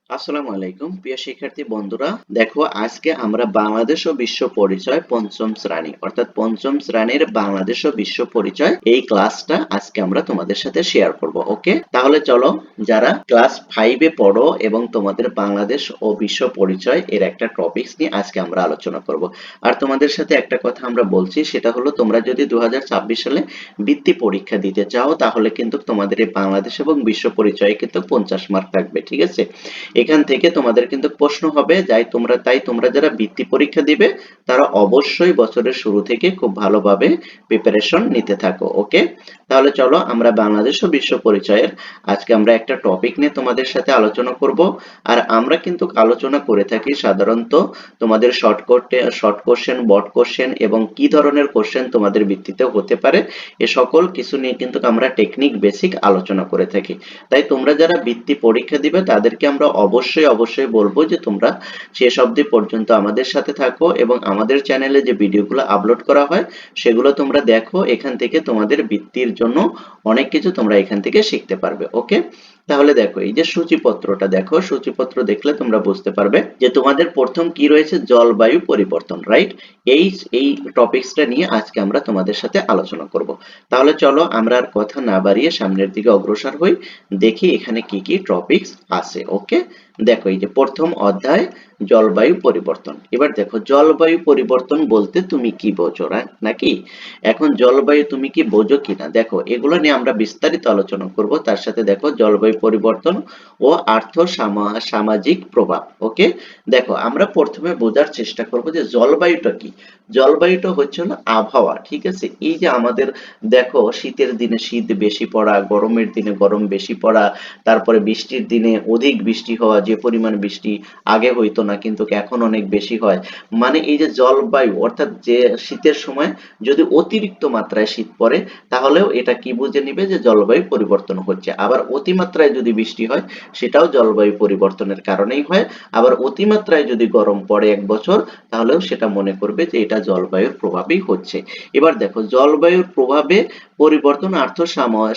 আসসালামু আলাইকুম প্রিয় শিক্ষার্থী বন্ধুরা, দেখো আজকে আমরা বাংলাদেশ ও বিশ্ব পরিচয় পঞ্চম শ্রেণী অর্থাৎ পঞ্চম শ্রেণীর বাংলাদেশ ও বিশ্ব পরিচয় এই ক্লাসটা আজকে আমরা তোমাদের সাথে শেয়ার করব। ওকে, তাহলে চলো, যারা ক্লাস 5-এ পড়ো এবং তোমাদের বাংলাদেশ ও বিশ্ব পরিচয় এর একটা টপিকস নিয়ে আজকে আমরা আলোচনা করব। আর তোমাদের সাথে একটা কথা আমরা বলছি, সেটা হলো তোমরা যদি 2026 সালে বৃত্তি পরীক্ষা দিতে চাও তাহলে কিন্তু তোমাদের এই বাংলাদেশ এবং বিশ্ব পরিচয়ে কিন্তু 50 মার্ক থাকবে। ঠিক আছে, এখান থেকে তোমাদের কিন্তু প্রশ্ন হবে, তাই তোমরা যারা বৃত্তি পরীক্ষা দিবে তারা অবশ্যই বছরের শুরু থেকে খুব ভালোভাবে প্রিপারেশন নিতে থাকো। ওকে, তাহলে চলো আমরা বাংলাদেশ ও বিশ্ব পরিচয়ের আজকে আমরা একটা টপিক নিয়ে তোমাদের সাথে আলোচনা করব। আর আমরা কিন্তু আলোচনা করে থাকি সাধারণত তোমাদের শর্ট কোশ্চেন, বড় কোশ্চেন এবং কি ধরনের কোশ্চেন তোমাদের ভিত্তিতে হতে পারে এ সকল কিছু নিয়ে কিন্তু আমরা টেকনিক বেসিক আলোচনা করে থাকি। তাই তোমরা যারা বৃত্তি পরীক্ষা দিবে তাদেরকে আমরা অবশ্যই বলবো যে তোমরা শেষ অবধি পর্যন্ত আমাদের সাথে থাকো এবং আমাদের চ্যানেলে যে ভিডিওগুলো আপলোড করা হয় সেগুলো তোমরা দেখো। এখান থেকে তোমাদের বৃত্তির জন্য অনেক কিছু তোমরা এখান থেকে শিখতে পারবে। ওকে, তাহলে দেখো এই যে সূচিপত্রটা দেখো, সূচিপত্র দেখলে তোমরা বুঝতে পারবে যে তোমাদের প্রথম কি রয়েছে, জলবায়ু পরিবর্তন। রাইট, এই এই টপিকসটা নিয়ে আজকে আমরা তোমাদের সাথে আলোচনা করব। তাহলে চলো আমরা আর কথা না বাড়িয়ে সামনের দিকে অগ্রসর হই, দেখি এখানে কি কি টপিকস আছে। ওকে, দেখো এই যে প্রথম অধ্যায় জলবায়ু পরিবর্তন। এবার দেখো জলবায়ু পরিবর্তন বলতে তুমি কি বোঝো, নাকি এখন জলবায়ু তুমি কি বোঝো কিনা, দেখো এগুলো নিয়ে আমরা বিস্তারিত আলোচনা করব। তার সাথে দেখো জলবায়ু পরিবর্তন ও সামাজিক প্রভাব। ওকে, দেখো আমরা প্রথমে বোঝার চেষ্টা করব যে জলবায়ুটা কি। জলবায়ুটা হচ্ছে হলো আবহাওয়া। ঠিক আছে, এই যে আমাদের দেখো শীতের দিনে শীত বেশি পড়া, গরমের দিনে গরম বেশি পড়া, তারপরে বৃষ্টির দিনে অধিক বৃষ্টি হওয়া, যে পরিমাণ বৃষ্টি আগে হইতো না কিন্তু এখন অনেক বেশি হয়। মানে এই যে জলবায়ু অর্থাৎ যে শীতের সময় যদি অতিরিক্ত মাত্রায় শীত পড়ে তাহলেও এটা কি বুঝে নিবে যে জলবায়ু পরিবর্তন হচ্ছে। আবার অতিমাত্রায় যদি বৃষ্টি হয় সেটাও জলবায়ু পরিবর্তনের কারণেই হয়। আবার অতিমাত্রায় যদি গরম পড়ে এক বছর তাহলেও সেটা মনে করবে যে এটা জলবায়ুর প্রভাবেই হচ্ছে। এবার দেখো জলবায়ুর প্রভাবে পরিবর্তন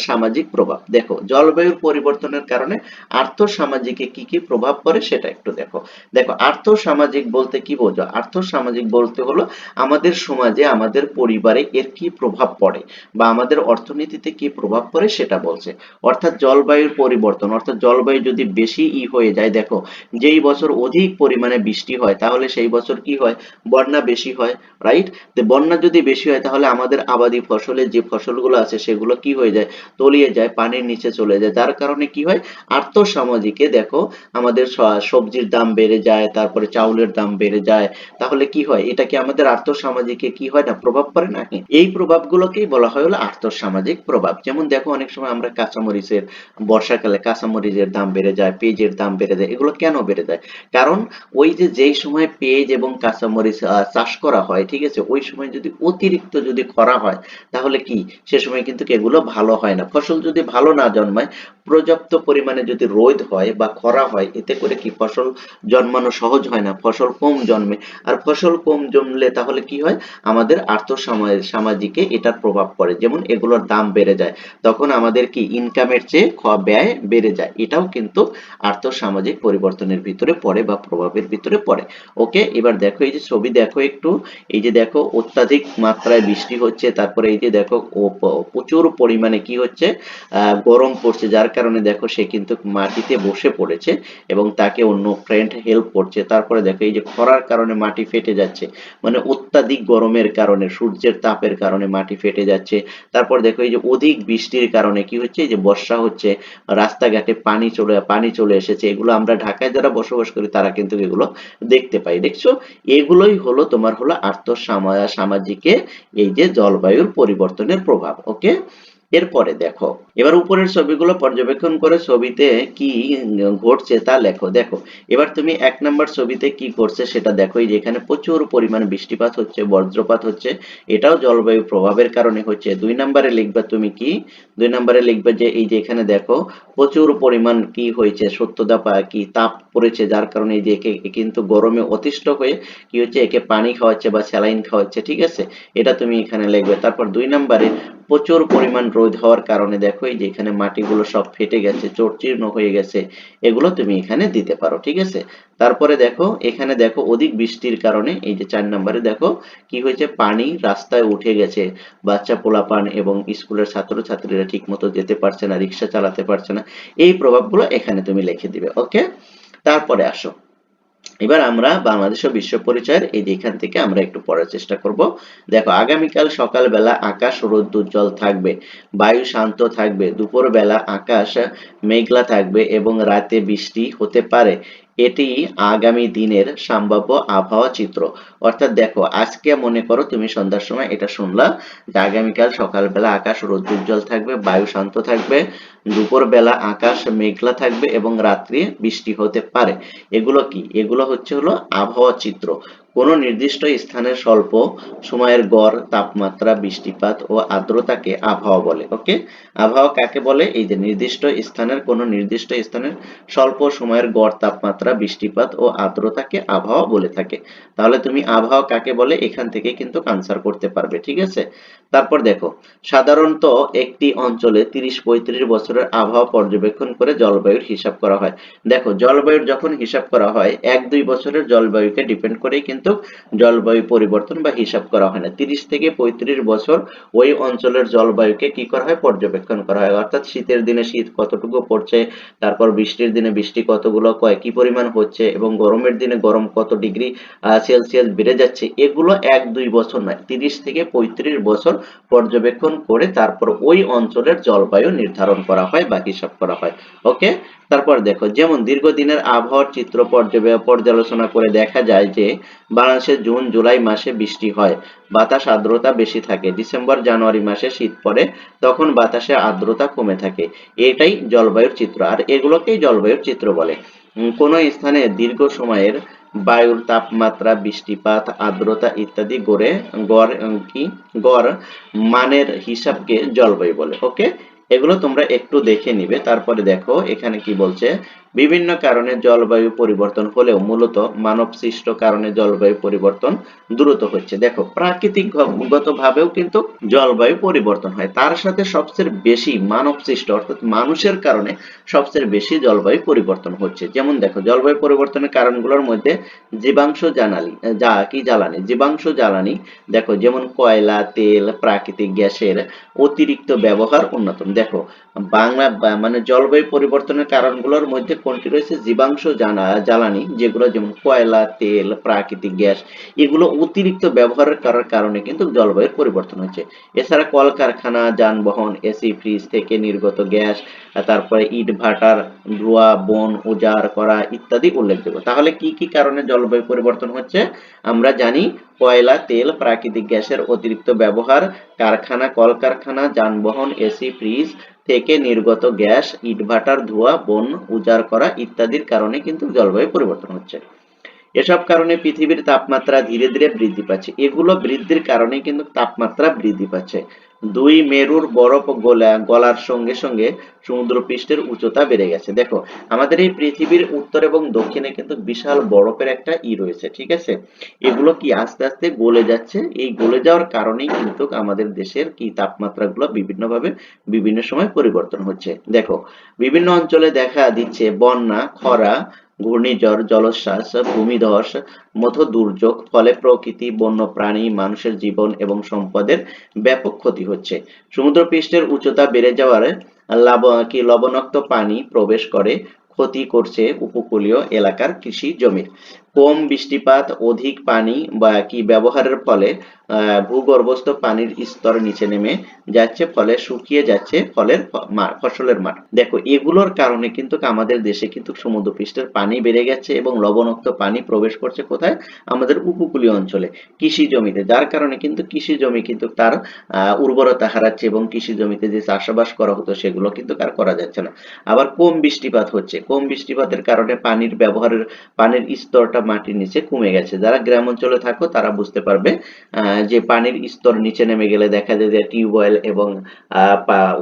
সামাজিক প্রভাব। দেখো জলবায়ুর পরিবর্তনের কারণে আর্থসামাজিকে কি কি প্রভাব পড়ে সেটা একটু দেখো। দেখো আর্থসামাজিক বলতে কি বোঝো, আর্থসামাজিক বলতে হলো আমাদের সমাজে আমাদের পরিবারে এর কি প্রভাব পড়ে বা আমাদের অর্থনীতিতে কি প্রভাব পড়ে সেটা বলছে। অর্থাৎ জলবায়ুর পরিবর্তন অর্থাৎ জলবায়ু যদি বেশি হয়ে যায়, দেখো যেই বছর অধিক পরিমাণে বৃষ্টি হয় তাহলে সেই বছর কি হয়, বন্যা বেশি হয়। রাইট, তো বন্যা যদি বেশি হয় তাহলে আমাদের আবাদি ফসলের যে ফসলগুলো আছে সেগুলো কি হয়ে যায়, তলিয়ে যায়, পানির নিচে চলে যায়। যার কারণে কি হয়, আর্থসামাজিকে দেখো আমাদের সবজির দাম বেড়ে যায়, তারপরে চাউলের দাম বেড়ে যায়। তাহলে কি হয়, এটা কি আমাদের আর্থসামাজিকে কি হয় না, প্রভাব পড়ে না? এই প্রভাবগুলোকেই বলা হয় হলো আর্থসামাজিক প্রভাব। যেমন দেখো অনেক সময় আমরা কাঁচামরিচের, বর্ষাকালে কাঁচামরিচের দাম বেড়ে যায়, পেঁয়াজের দাম বেড়ে যায়। এগুলো কেন বেড়ে যায়, কারণ ওই যে যেই সময় পেঁয়াজ এবং কাঁচামরিচ চাষ করা হয়, ঠিক আছে, ওই সময় যদি অতিরিক্ত যদি খরা হয় তাহলে কি সে সময় কিন্তু এগুলো ভালো হয় না। ফসল যদি ভালো না জন্মায়, পর্যাপ্ত পরিমাণে যদি রোদ হয় বা খরা হয়, এতে করে কি ফসল জন্মানো সহজ হয় না, ফসল কম জন্মে। আর ফসল কম জন্মলে তাহলে কি হয়, আমাদের সামাজিকে এটার প্রভাব পড়ে। যেমন এগুলোর দাম বেড়ে যায়, তখন আমাদের কি ইনকামের চেয়ে ব্যয় বেড়ে যায়। এটাও কিন্তু আর্থসামাজিক পরিবর্তনের ভিতরে পড়ে বা প্রভাবের ভিতরে পড়ে। ওকে, এবার দেখো এই যে ছবি দেখো একটু, এই যে দেখো অত্যাধিক মাত্রায় বৃষ্টি হচ্ছে, তারপরে এই যে দেখো প্রচুর পরিমাণে কি হচ্ছে, গরম পড়ছে, যার কারণে দেখো সে কিন্তু মাটিতে বসে পড়েছে এবং তাকে অন্য ফ্রেন্ড হেল্প করছে। তারপরে দেখো এই যে খরার কারণে মাটি ফেটে যাচ্ছে, মানে অত্যাধিক গরমের কারণে সূর্যের তাপের কারণে মাটি ফেটে যাচ্ছে। তারপর দেখো এই যে অধিক বৃষ্টির কারণে কি হচ্ছে, এই যে বর্ষা হচ্ছে, রাস্তাঘাটে পানি চলে এসেছে। এগুলো আমরা ঢাকায় যারা বসবাস করি তারা কিন্তু এগুলো দেখতে পাই। দেখছো, এগুলোই হলো তোমার হলো সামাজিকে এই যে জলবায়ুর পরিবর্তনের প্রভাব। ওকে, এরপরে দেখো এবার উপরের ছবিগুলো পর্যবেক্ষণ করে ছবিতে কি ঘটছে তা লেখো। দেখো এবার তুমি 1 নম্বর ছবিতে কি ঘটছে সেটা দেখো। এই যে এখানে প্রচুর পরিমাণে বৃষ্টিপাত হচ্ছে, বজ্রপাত হচ্ছে, এটাও জলবায়ু প্রভাবের কারণে হচ্ছে। 2 নম্বরে লিখবা তুমি কি, 2 নম্বরে লিখবে যে এই যে এখানে দেখো প্রচুর পরিমাণ কি হয়েছে, সত্যতা কি তাপ পড়েছে, যার কারণে এই যে একে কিন্তু গরমে অতিষ্ঠ হয়ে কি হচ্ছে, একে পানি খাওয়াচ্ছে বা স্যালাইন খাওয়াচ্ছে। ঠিক আছে, এটা তুমি এখানে লিখবে। তারপর 2 নম্বরে প্রচুর পরিমাণ রোদ হওয়ার কারণে দেখো দেখো এই যে এখানে মাটিগুলো সব ফেটে গেছে, চৌচির্ণ হয়ে গেছে, এগুলো তুমি এখানে দিতে পারো, ঠিক আছে। তারপরে দেখো এখানে দেখো অধিক বৃষ্টির কারণে এই যে 4 নম্বরে দেখো কি হয়েছে, পানি রাস্তায় উঠে গেছে, বাচ্চা পোলাপান এবং স্কুলের ছাত্রছাত্রীরা ঠিক মতো যেতে পারছে না, রিক্সা চালাতে পারছে না, এই প্রভাবগুলো এখানে তুমি লিখে দিবে। ওকে, তারপরে আসো এবার আমরা বাংলাদেশ ও বিশ্ব পরিচয়ের এই যে এখান থেকে আমরা একটু পড়ার চেষ্টা করব। দেখো আগামীকাল সকালবেলা আকাশ রোদ্দুজ্জ্বল থাকবে, বায়ু শান্ত থাকবে, দুপুরবেলা আকাশ মেঘলা থাকবে এবং রাতে বৃষ্টি হতে পারে, এটি আগামী দিনের সম্ভাব্য আবহাওয়া চিত্র। অর্থাৎ দেখো আজকে মনে করো তুমি সন্ধ্যার সময় এটা শুনলা যে আগামীকাল সকালবেলা আকাশ রোদ্দুজ্জ্বল থাকবে, বায়ু শান্ত থাকবে, দুপুরবেলা আকাশ মেঘলা থাকবে এবং রাত্রে বৃষ্টি হতে পারে। এগুলো কি? এগুলো হলো আবহাওয়া চিত্র। কোনো নির্দিষ্ট স্থানের স্বল্প সময়ের গড় তাপমাত্রা, বৃষ্টিপাত ও আর্দ্রতাকে আবহাওয়া বলে। ওকে, আবহাওয়া কাকে বলে? এই যে কোনো নির্দিষ্ট স্থানের স্বল্প সময়ের গড় তাপমাত্রা, বৃষ্টিপাত ও আর্দ্রতাকে আবহাওয়া বলে থাকে। তাহলে তুমি আবহাওয়া কাকে বলে এখান থেকে কিন্তু আনসার করতে পারবে, ঠিক আছে। তারপর দেখো সাধারণত একটি অঞ্চলে 30-35 বছরের আবহাওয়া পর্যবেক্ষণ করে জলবায়ুর হিসাব করা হয়। দেখো জলবায়ুর যখন হিসাব করা হয় 1-2 বছরের জলবায়ুকে ডিপেন্ড করেই কিন্তু জলবায়ু পরিবর্তন বা হিসাব করা হয় না। 30 থেকে 35 বছর ওই অঞ্চলের জলবায়ুকে কি করা হয়? পর্যবেক্ষণ করা হয়। অর্থাৎ শীতের দিনে শীত কতটুকু পড়ছে, তারপর বৃষ্টির দিনে বৃষ্টি কতগুলো কি পরিমাণ হচ্ছে এবং গরমের দিনে গরম কত ডিগ্রি সেলসিয়াস বেড়ে যাচ্ছে, এগুলো 1-2 বছর নয়, 30 থেকে 35 বছর পর্যবেক্ষণ করে তারপর ওই অঞ্চলের জলবায়ু নির্ধারণ করা হয় বা হিসাব করা হয়। ওকে, তারপর দেখো যেমন দীর্ঘদিনের আবহাওয়ার চিত্র পর্যালোচনা করে দেখা যায় যে বাংলাদেশে জুন জুলাই মাসে বৃষ্টি হয়, বাতাস আর্দ্রতা বেশি থাকে, ডিসেম্বর জানুয়ারি মাসে শীত পড়ে, তখন বাতাসে আর্দ্রতা কমে থাকে। এটাই জলবায়ুর চিত্র, আর এগুলোকেই জলবায়ুর চিত্র বলে। কোনো স্থানে দীর্ঘ সময়ের বায়ুর তাপমাত্রা, বৃষ্টিপাত, আর্দ্রতা ইত্যাদি গড় মানের হিসাবকে জলবায়ু বলে। ওকে, এগুলো তোমরা একটু দেখে নিবে। তারপরে দেখো এখানে কি বলছে, বিভিন্ন কারণে জলবায়ু পরিবর্তন হলেও মূলত মানব সৃষ্ট কারণে জলবায়ু পরিবর্তন দ্রুত হচ্ছে। দেখো প্রাকৃতিকগত ভাবেও কিন্তু জলবায়ু পরিবর্তন হয়, তার সাথে সবচেয়ে বেশি মানব সৃষ্ট অর্থাৎ মানুষের কারণে সবচেয়ে বেশি জলবায়ু পরিবর্তন হচ্ছে। যেমন দেখো জলবায়ু পরিবর্তনের কারণগুলোর মধ্যে জীবাশ্ম জ্বালানি দেখো যেমন কয়লা, তেল, প্রাকৃতিক গ্যাসের অতিরিক্ত ব্যবহার অন্যতম। দেখো মানে জলবায়ু পরিবর্তনের কারণগুলোর মধ্যে কোনটি রয়েছে? জ্বালানি, যেগুলো যেমন কয়লা, তেল, প্রাকৃতিক গ্যাস, এগুলো অতিরিক্ত ব্যবহারের করার কারণে কিন্তু জলবায়ুর পরিবর্তন হচ্ছে। এছাড়া কলকারখানা, যানবাহন, এসি, ফ্রিজ থেকে নির্গত গ্যাস, তারপরে ইট ভাটার ধোঁয়া, বন উজাড় করা ইত্যাদি উল্লেখযোগ্য। তাহলে কি কি কারণে জলবায়ু পরিবর্তন হচ্ছে? আমরা জানি কয়লা, তেল, প্রাকৃতিক গ্যাসের অতিরিক্ত ব্যবহার, কলকারখানা, যানবাহন, এসি, ফ্রিজ থেকে নির্গত গ্যাস, ইটভাটার ধোঁয়া, বন উজাড় করা ইত্যাদির কারণে কিন্তু জলবায়ু পরিবর্তন হচ্ছে। এসব কারণে পৃথিবীর তাপমাত্রা ধীরে ধীরে বৃদ্ধি পাচ্ছে। এগুলো বৃদ্ধির কারণে কিন্তু তাপমাত্রা বৃদ্ধি পাচ্ছে। দুই মেরুর বরফ গলার সঙ্গে সঙ্গে সমুদ্রপৃষ্ঠের উচ্চতা বেড়ে গেছে। দেখো আমাদের এই পৃথিবীর উত্তর এবং দক্ষিণে কিন্তু বিশাল বরফের একটা রয়েছে, ঠিক আছে। এগুলো কি আস্তে আস্তে গলে যাচ্ছে, এই গলে যাওয়ার কারণেই কিন্তু আমাদের দেশের কি তাপমাত্রাগুলো বিভিন্নভাবে বিভিন্ন সময় পরিবর্তন হচ্ছে। দেখো বিভিন্ন অঞ্চলে দেখা দিচ্ছে বন্যা, খরা, ঘূর্ণিঝড়, জলোচ্ছ্বাস, ভূমিধস মতো দুর্যোগ, ফলে প্রকৃতি, বন্যপ্রাণী, মানুষের জীবন এবং সম্পদের ব্যাপক ক্ষতি হচ্ছে। সমুদ্রপৃষ্ঠের উচ্চতা বেড়ে যাওয়ার লবণাক্ত পানি প্রবেশ করে, ক্ষতি করছে উপকূলীয় এলাকার কৃষি জমির। কম বৃষ্টিপাত, অধিক পানি ব্যবহারের ফলে ভূগর্ভস্থ পানির স্তর নিচে নেমে যাচ্ছে, ফলে শুকিয়ে যাচ্ছে ফসলের মাঠ। দেখো এগুলোর কারণে কিন্তু আমাদের দেশে কিন্তু সমুদ্রপৃষ্ঠের পানি বেড়ে গেছে এবং লবণাক্ত পানি প্রবেশ করছে কোথায়? আমাদের উপকূলীয় অঞ্চলে, কৃষি জমিতে, যার কারণে কিন্তু কৃষি জমি কিন্তু তার উর্বরতা হারাচ্ছে এবং কৃষি জমিতে যে চাষাবাস করা হতো সেগুলো কিন্তু আর করা যাচ্ছে না। আবার কম বৃষ্টিপাত হচ্ছে, কম বৃষ্টিপাতের কারণে পানির স্তরটা মাটির নিচে কমে গেছে। যারা গ্রাম অঞ্চলে থাকো তারা বুঝতে পারবে যে পানির স্তর নিচে নেমে গেলে দেখা যায় যে টিউবওয়েল এবং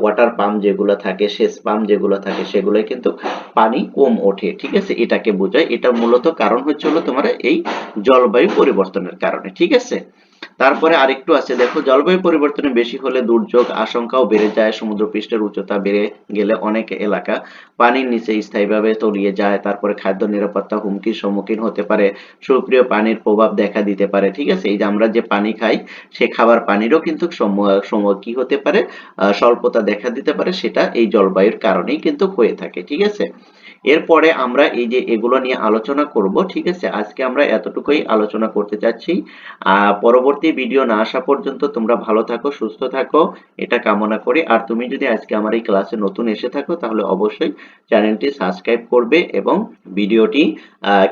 ওয়াটার পাম্প যেগুলো থাকে, সেচ পাম্প যেগুলো থাকে, সেগুলোই কিন্তু পানি কম ওঠে, ঠিক আছে। এটাকে বোঝায়, এটা মূলত কারণ হলো তোমার এই জলবায়ু পরিবর্তনের কারণে, ঠিক আছে। তারপরে আরেকটু আছে, দেখো জলবায়ু পরিবর্তনে বেশি হলে দুর্যোগ আশঙ্কাও বেড়ে যায়। সমুদ্রপৃষ্ঠের উচ্চতা বেড়ে গেলে অনেক এলাকা পানির নিচে স্থায়ীভাবে তলিয়ে যায়। তারপরে খাদ্য নিরাপত্তা হুমকির সম্মুখীন হতে পারে। সুপ্রিয় পানির প্রভাব দেখা দিতে পারে। ঠিক আছে, এই যে আমরা যে পানি খাই সে খাবার পানিরও কিন্তু কি হতে পারে, স্বল্পতা দেখা দিতে পারে। সেটা এই জলবায়ুর কারণেই কিন্তু হয়ে থাকে। ঠিক আছে, এরপরে আমরা এই যে এগুলো নিয়ে আলোচনা করব। ঠিক আছে, আজকে আমরা এতটুকুই আলোচনা করতে চাচ্ছি। পরবর্তী ভিডিও না আসা পর্যন্ত তোমরা ভালো থাকো, সুস্থ থাকো, এটা কামনা করি। আর তুমি যদি আজকে আমার এই ক্লাসে নতুন এসে থাকো তাহলে অবশ্যই চ্যানেলটি সাবস্ক্রাইব করবে এবং ভিডিওটি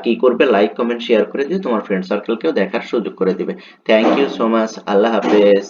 কি করবে, লাইক কমেন্ট শেয়ার করে দিয়ে তোমার ফ্রেন্ড সার্কেলকেও দেখার সুযোগ করে দিবে। Thank you so much. আল্লাহ হাফেজ।